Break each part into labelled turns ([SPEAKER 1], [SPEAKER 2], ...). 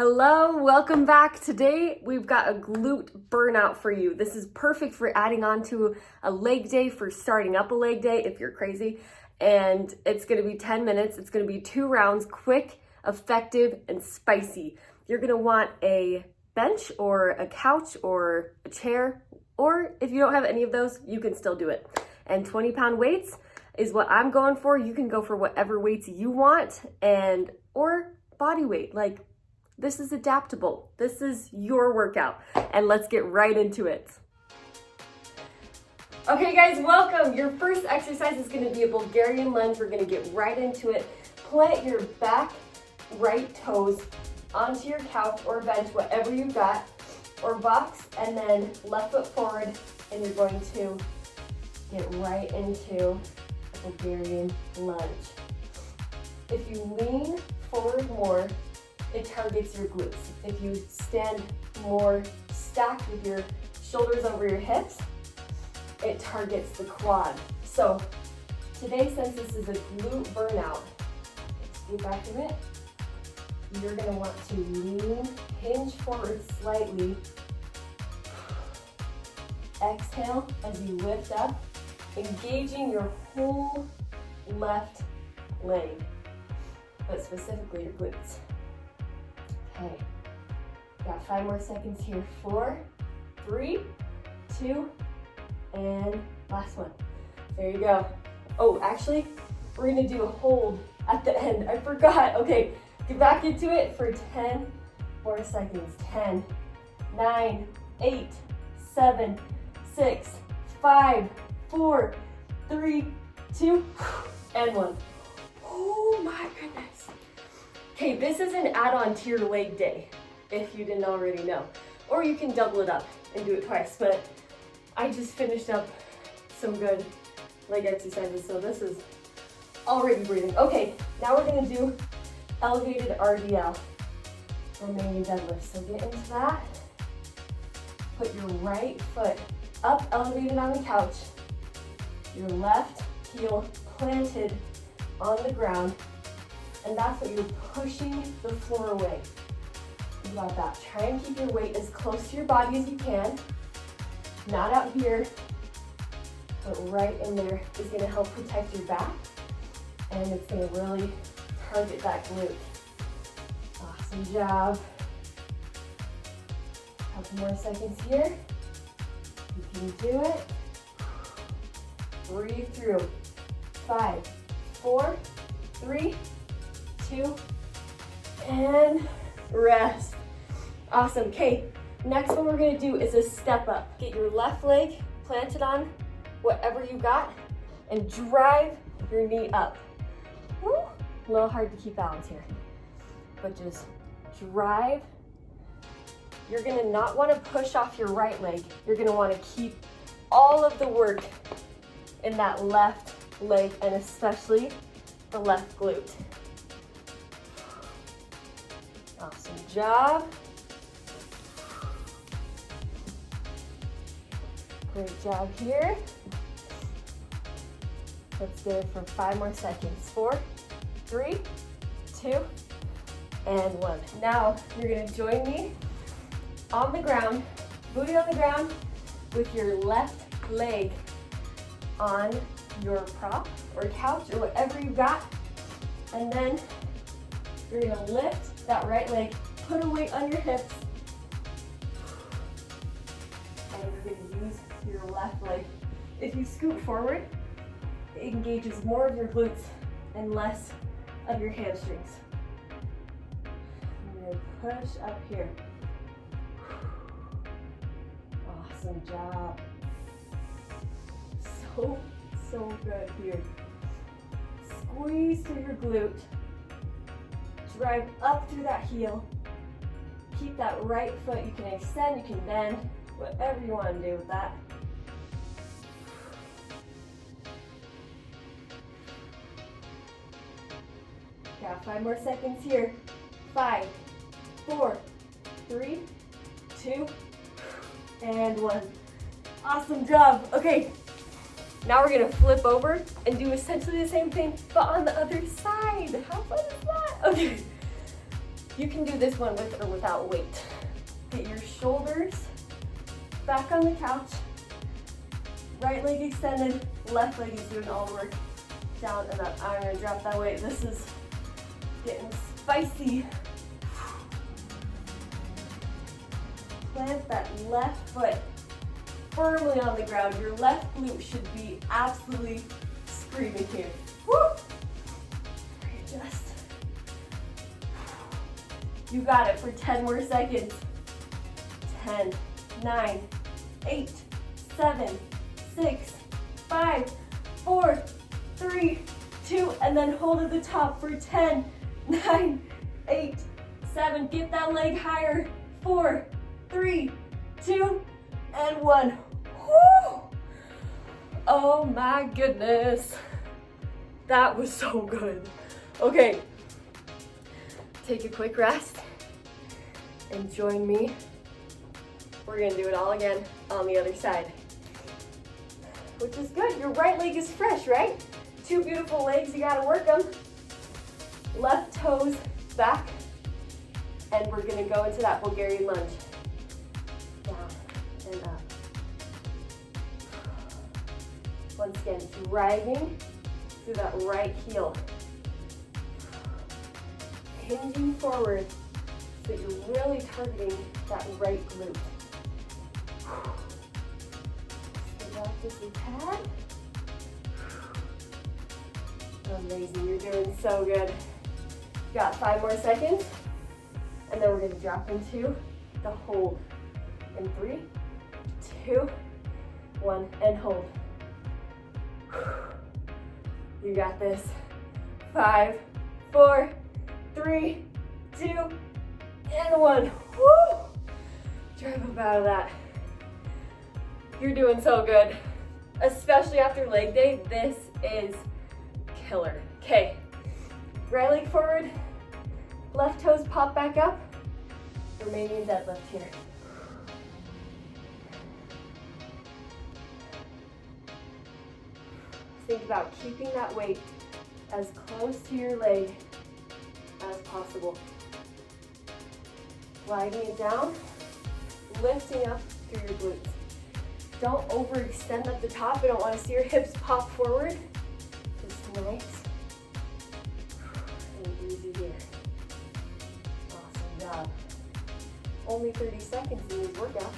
[SPEAKER 1] Hello, welcome back. Today we've got a glute burnout for you. This is perfect for adding on to a leg day, for starting up a leg day if you're crazy. And it's gonna be 10 minutes. It's gonna be 2 rounds, quick, effective, and spicy. You're gonna want a bench or a couch or a chair, or if you don't have any of those, you can still do it. And 20-pound weights is what I'm going for. You can go for whatever weights you want, or body weight. Like, this is adaptable. This is your workout. And let's get right into it. Okay guys, welcome. Your first exercise is gonna be a Bulgarian lunge. We're gonna get right into it. Plant your back right toes onto your couch or bench, whatever you've got, or box, and then left foot forward, and you're going to get right into a Bulgarian lunge. If you lean forward more, it targets your glutes. If you stand more stacked with your shoulders over your hips, it targets the quad. So today, since this is a glute burnout, get back to it. You're gonna want to lean, hinge forward slightly. Exhale as you lift up, engaging your whole left leg, but specifically your glutes. Okay, got 5 more seconds here. 4, 3, 2, and last one. There you go. Oh, actually, we're gonna do a hold at the end. I forgot. Okay, get back into it for 10 more seconds. 10, 9, 8, 7, 6, 5, 4, 3, 2, and 1. Oh my goodness. Okay, this is an add-on to your leg day, if you didn't already know. Or you can double it up and do it twice, but I just finished up some good leg exercises, so this is already breathing. Okay, now we're gonna do elevated RDL, Romanian deadlift. So get into that. Put your right foot up, elevated on the couch. Your left heel planted on the ground. And that's what you're pushing the floor away. You got that. Try and keep your weight as close to your body as you can. Not out here, but right in there is gonna help protect your back. And it's gonna really target that glute. Awesome job. Couple more seconds here. You can do it. Breathe through. 5, 4, 3, 2, and rest. Awesome. Okay, next one we're gonna do is a step up. Get your left leg planted on whatever you got and drive your knee up. Woo. A little hard to keep balance here, but just drive. You're gonna not wanna push off your right leg. You're gonna wanna keep all of the work in that left leg, and especially the left glute. Awesome job. Great job here. Let's do it for 5 more seconds. 4, 3, 2, and 1. Now you're gonna join me on the ground, booty on the ground, with your left leg on your prop or couch or whatever you got. And then you're gonna lift that right leg, put a weight on your hips, and you're gonna use your left leg. If you scoot forward, it engages more of your glutes and less of your hamstrings. I'm gonna push up here. Awesome job. So good here. Squeeze through your glute. Drive up through that heel. Keep that right foot. You can extend, you can bend, whatever you want to do with that. Got 5 more seconds here. 5, 4, 3, 2, and 1. Awesome job. Okay, now we're gonna flip over and do essentially the same thing, but on the other side. How fun is that? Okay, You can do this one with or without weight. Get your shoulders back on the couch. Right leg extended, left leg is doing all the work. Down and up. I'm gonna drop that weight. This is getting spicy. Plant that left foot firmly on the ground. Your left glute should be absolutely screaming here. Woo! Readjust. You got it for 10 more seconds. 10, 9, 8, 7, 6, 5, 4, 3, 2, and then hold at the top for 10, 9, 8, 7. Get that leg higher. 4, 3, 2, and 1. Woo! Oh my goodness. That was so good. Okay. Take a quick rest and join me. We're gonna do it all again on the other side, which is good. Your right leg is fresh, right? Two beautiful legs, you gotta work them. Left toes back, and we're gonna go into that Bulgarian lunge. Down and up. Once again, driving through that right heel. Hinging forward so that you're really targeting that right glute. Stay back just a tad. Amazing, you're doing so good. Got 5 more seconds, and then we're gonna drop into the hold. In 3, 2, 1, and hold. You got this. 5, 4, 3, 2, and 1. Woo! Drive up out of that. You're doing so good. Especially after leg day, this is killer. Okay, right leg forward, left toes pop back up. Romanian deadlift here. Think about keeping that weight as close to your leg as possible. Sliding it down, lifting up through your glutes. Don't overextend at the top. I don't want to see your hips pop forward. Just nice and easy here. Awesome job. Only 30 seconds in these workouts.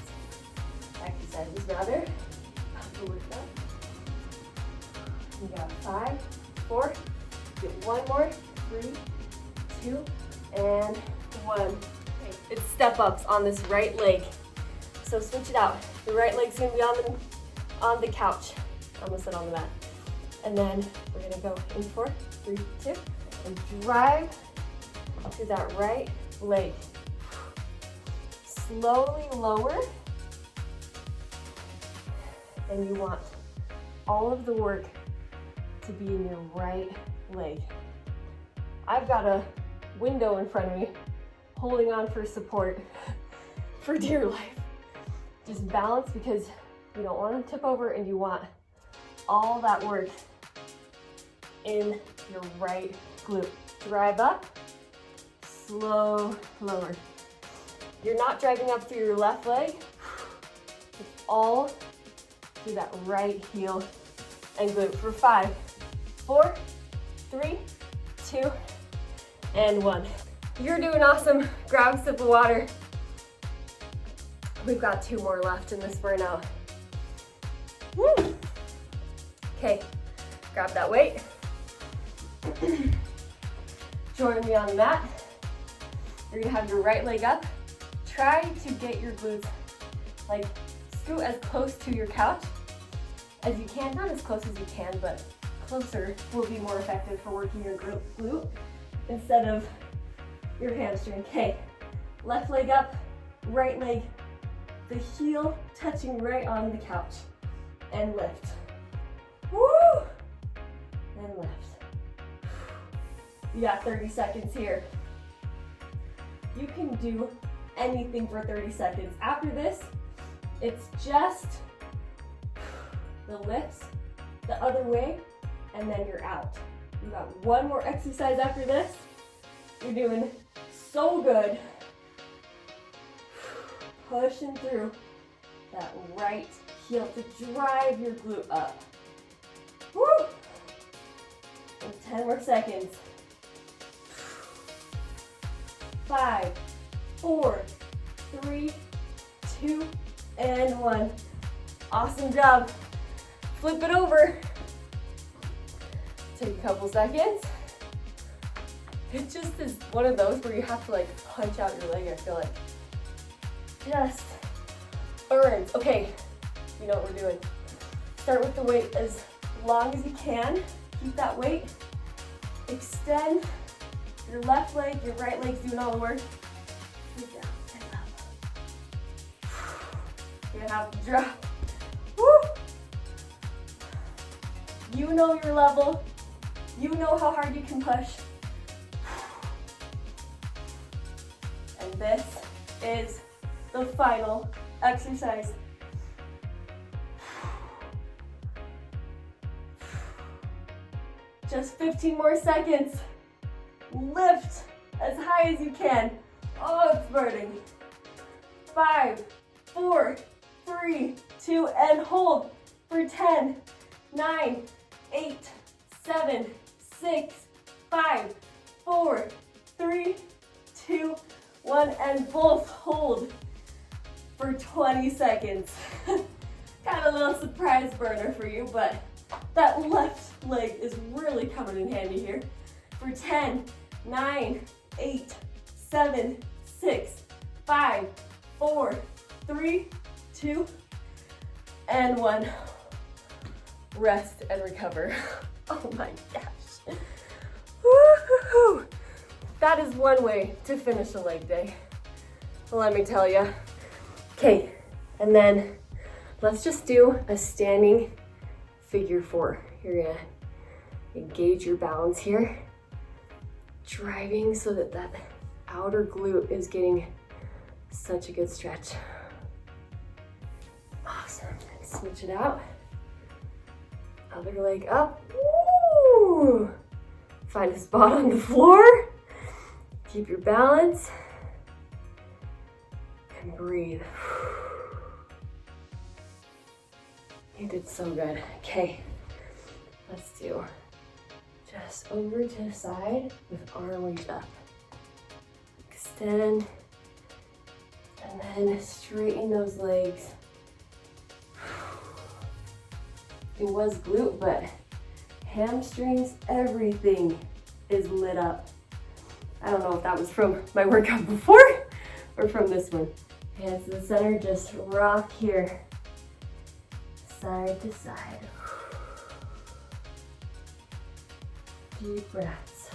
[SPEAKER 1] Exercises rather. About to work up. You got 5, 4, get 1 more, 3, 2, and 1. Okay. It's step ups on this right leg. So switch it out. The right leg's gonna be on the couch. I almost said on the mat. And then we're gonna go in 4, 3, 2, and drive to that right leg. Slowly lower. And you want all of the work to be in your right leg. I've got a window in front of me, holding on for support for dear life. Just balance because you don't want to tip over and you want all that work in your right glute. Drive up, slow, lower. You're not driving up through your left leg. It's all through that right heel and glute for 5, 4, 3, 2, and 1. You're doing awesome. Grab a sip of water. We've got 2 more left in this burnout. Woo! Okay, grab that weight. Join me on the mat. You're gonna have your right leg up. Try to get your glutes, like scoot as close to your couch as you can. Not as close as you can, but closer will be more effective for working your glute instead of your hamstring. Okay, left leg up, right leg, the heel touching right on the couch, and lift. Woo! And lift. You got 30 seconds here. You can do anything for 30 seconds. After this, it's just the lifts the other way, and then you're out. You got 1 more exercise after this. You're doing so good. Pushing through that right heel to drive your glute up. Woo! And 10 more seconds. 5, 4, 3, 2, and 1. Awesome job. Flip it over. Take a couple seconds. It just is one of those where you have to like punch out your leg, I feel like. Just burns. Okay, you know what we're doing. Start with the weight as long as you can. Keep that weight. Extend your left leg, your right leg's doing all the work. And down and up. You're gonna have to drop. Woo! You know your level. You know how hard you can push. And this is the final exercise. Just 15 more seconds. Lift as high as you can. Oh, it's burning. 5, 4, 3, 2, and hold for 10, 9, 8, 7, 6, 5, 4, 3, 2, 1, and both hold for 20 seconds. Got a little surprise burner for you, but that left leg is really coming in handy here. For 10, 9, 8, 7, 6, 5, 4, 3, 2, and 1. Rest and recover. Oh my gosh. Woo-hoo-hoo. That is one way to finish a leg day. Let me tell you. Okay, and then let's just do a standing figure 4. You're gonna engage your balance here, driving so that that outer glute is getting such a good stretch. Awesome. Switch it out. Other leg up. Woo! Find a spot on the floor. Keep your balance. And breathe. You did so good. Okay, let's do just over to the side with arm reach up. Extend, and then straighten those legs. It was glute, but hamstrings, everything is lit up. I don't know if that was from my workout before or from this one. Hands to the center, just rock here. Side to side. Deep breaths.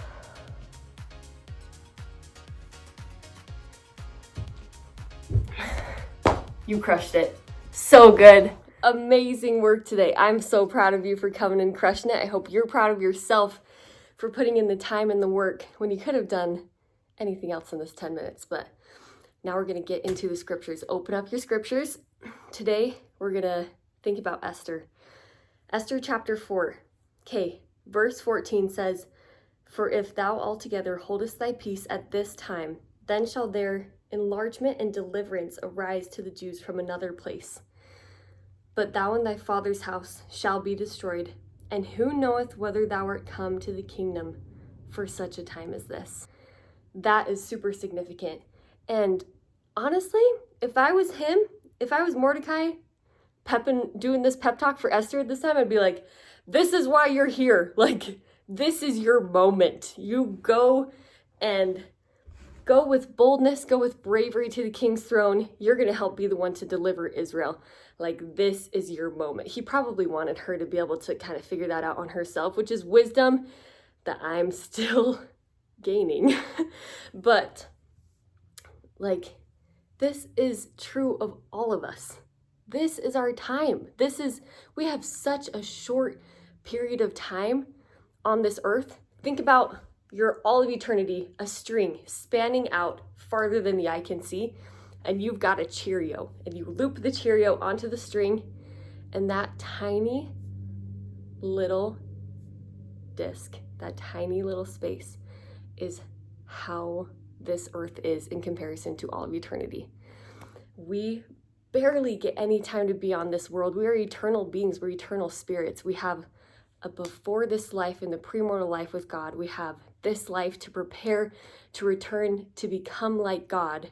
[SPEAKER 1] You crushed it. So good. Amazing work today. I'm so proud of you for coming and crushing it. I hope you're proud of yourself for putting in the time and the work when you could have done anything else in this 10 minutes. But now we're going to get into the scriptures. Open up your scriptures. Today, we're going to think about Esther. Esther chapter 4. Okay, verse 14 says, "For if thou altogether holdest thy peace at this time, then shall there enlargement and deliverance arise to the Jews from another place. But thou and thy father's house shall be destroyed, and who knoweth whether thou art come to the kingdom for such a time as this?" That is super significant. And honestly, if I was him, if I was Mordecai, doing this pep talk for Esther at this time, I'd be like, this is why you're here. Like, this is your moment. You go and go with boldness, go with bravery to the king's throne. You're going to help be the one to deliver Israel. Like, this is your moment. He probably wanted her to be able to kind of figure that out on herself, which is wisdom that I'm still gaining. But, like, this is true of all of us. This is our time. We have such a short period of time on this earth. Think about all of eternity, a string spanning out farther than the eye can see, and you've got a Cheerio, and you loop the Cheerio onto the string, and that tiny little disc, that tiny little space is how this earth is in comparison to all of eternity. We barely get any time to be on this world. We are eternal beings. We're eternal spirits. We have a before this life and the premortal life with God. We have this life to prepare to return to become like God,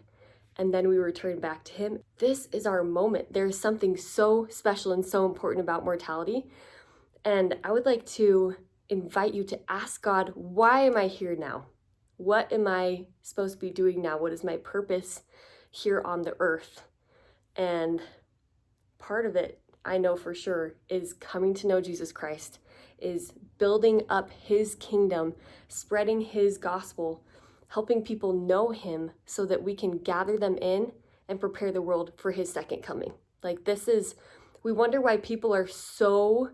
[SPEAKER 1] and then we return back to Him. This is our moment. There is something so special and so important about mortality. And I would like to invite you to ask God, why am I here now? What am I supposed to be doing now? What is my purpose here on the earth? And part of it, I know for sure, is coming to know Jesus Christ, is building up His kingdom, spreading His gospel, helping people know Him so that we can gather them in and prepare the world for His second coming. Like we wonder why people are so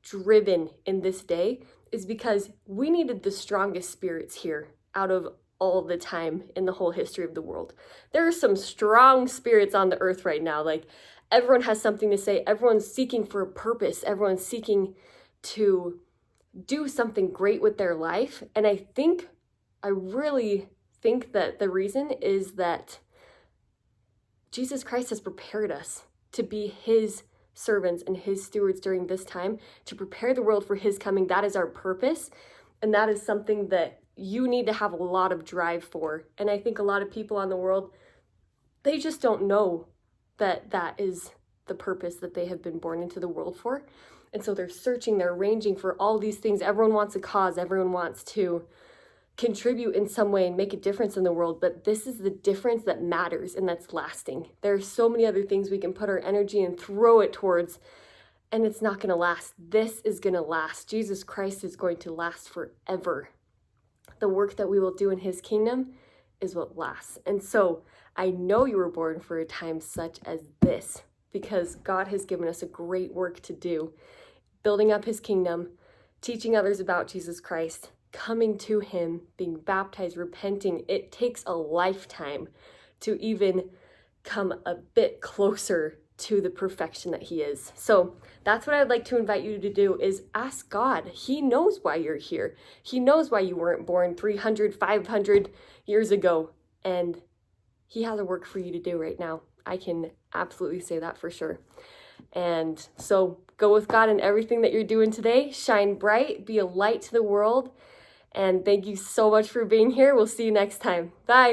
[SPEAKER 1] driven in this day, is because we needed the strongest spirits here out of all the time in the whole history of the world. There are some strong spirits on the earth right now. Like, everyone has something to say. Everyone's seeking for a purpose. Everyone's seeking to do something great with their life. And I really think that the reason is that Jesus Christ has prepared us to be His servants and His stewards during this time, to prepare the world for His coming. That is our purpose. And that is something that you need to have a lot of drive for. And I think a lot of people on the world, they just don't know that that is the purpose that they have been born into the world for. And so they're searching, they're arranging for all these things. Everyone wants a cause. Everyone wants to contribute in some way and make a difference in the world. But this is the difference that matters and that's lasting. There are so many other things we can put our energy and throw it towards, and it's not going to last. This is going to last. Jesus Christ is going to last forever. The work that we will do in His kingdom is what lasts. And so I know you were born for a time such as this, because God has given us a great work to do, building up His kingdom, teaching others about Jesus Christ, coming to Him, being baptized, repenting. It takes a lifetime to even come a bit closer to the perfection that He is. So that's what I'd like to invite you to do, is ask God. He knows why you're here. He knows why you weren't born 300, 500 years ago. And He has a work for you to do right now. I can absolutely say that for sure. And so go with God in everything that you're doing today. Shine bright, be a light to the world. And thank you so much for being here. We'll see you next time. Bye.